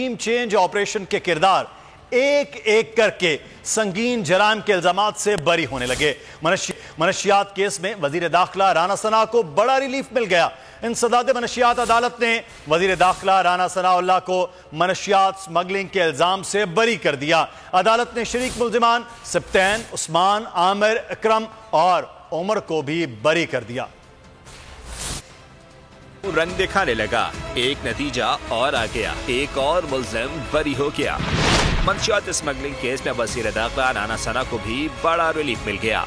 Team change operation के किरदार एक एक करके संगीन जराइम के इल्जामात से बरी होने लगे। मनशियात केस में वजीर दाखिला राना सना को बड़ा रिलीफ मिल गया। इंसदाद मनशियात अदालत ने वजीर दाखिला राना सनाउल्लाह को मनशियात स्मगलिंग के इल्जाम से बरी कर दिया। अदालत ने शरीक मुल्जिमान सिप्तैन, उस्मान, आमिर, इकरम और उमर को भी बरी कर दिया। रंग दिखाने लगा, एक नतीजा और आ गया, एक और मुल्जिम बरी हो गया। मंशियात स्मगलिंग केस में वजीर दाखिला राना सना को भी बड़ा रिलीफ मिल गया।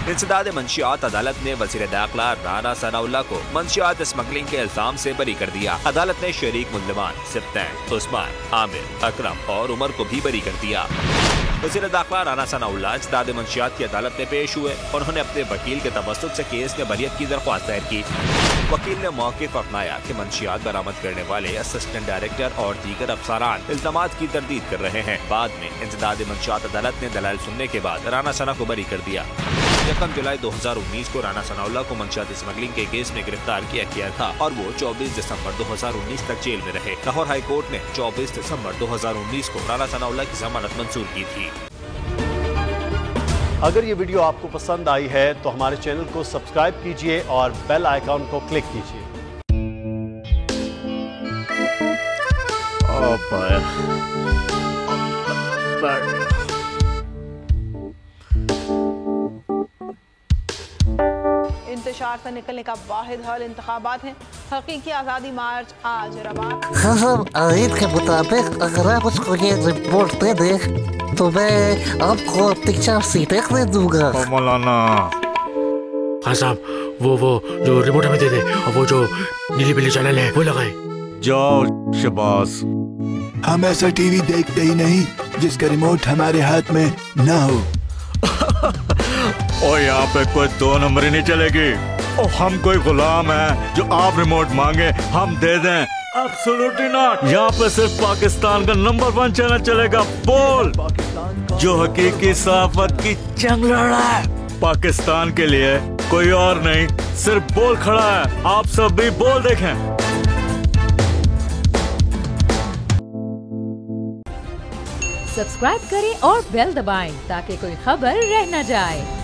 इंसदाद मंशियात अदालत ने वजीर दाखिला राना सनाउल्लाह को मंशियात स्मगलिंग के इल्जाम से बरी कर दिया। अदालत ने शरीक मुल्जिमान सिप्तैन, उस्मान, आमिर, अकरम और उमर को भी बरी कर दिया। वजीर दाखिला राना सनाउल्लाह इंसदाद मंशियात की अदालत में पेश हुए। उन्होंने अपने वकील के तवस्सुत से केस में बरियत की दरख्वास्त दायर की। वकील ने मौके पर अपनाया कि मंशियात बरामद करने वाले असिस्टेंट डायरेक्टर और दीगर अफसरान इल्जामात की तरदीद कर रहे हैं। बाद में इंसदाद मंशियात अदालत ने दलाइल सुनने के बाद राना सना को बरी कर दिया। 1 जुलाई 2019 को राना सनाउल्लाह को मंशियात स्मगलिंग के केस में गिरफ्तार किया गया था और वो 24 दिसंबर 2019 तक जेल में रहे। लाहौर हाई कोर्ट ने 24 दिसंबर 2019 को राना सनाउल्लाह की जमानत मंजूर की थी। अगर ये वीडियो आपको पसंद आई है तो हमारे चैनल को सब्सक्राइब कीजिए और बेल आइकॉन को क्लिक कीजिए। इंतशार से निकलने का वाहिद हल इंतखाबात है। हकीकी आज़ादी मार्च आज रवा। हाँ, आयत के मुताबिक अगर आप उसको ये रिपोर्ट दे दे तो मैं आपको अपनी 4 सीटें खरीद दूंगा। मौलाना हाँ साहब, वो जो रिमोट हमें दे दे और वो जो नीली पीली चैनल है वो लगाए। जाओ शबाज। हम ऐसा टीवी देखते ही नहीं जिसका रिमोट हमारे हाथ में ना हो। और यहाँ पे कोई 2 नंबरी नहीं चलेगी। और हम कोई गुलाम है जो आप रिमोट मांगे हम दे दें? Absolutely not. यहाँ पे सिर्फ पाकिस्तान का नंबर 1 चैनल चलेगा, बोल, जो हकीकी सहाफत की जंग लड़ रहा है। पाकिस्तान के लिए कोई और नहीं, सिर्फ बोल खड़ा है। आप सब भी बोल देखें। सब्सक्राइब करें और बेल दबाएं ताकि कोई खबर रह न जाए।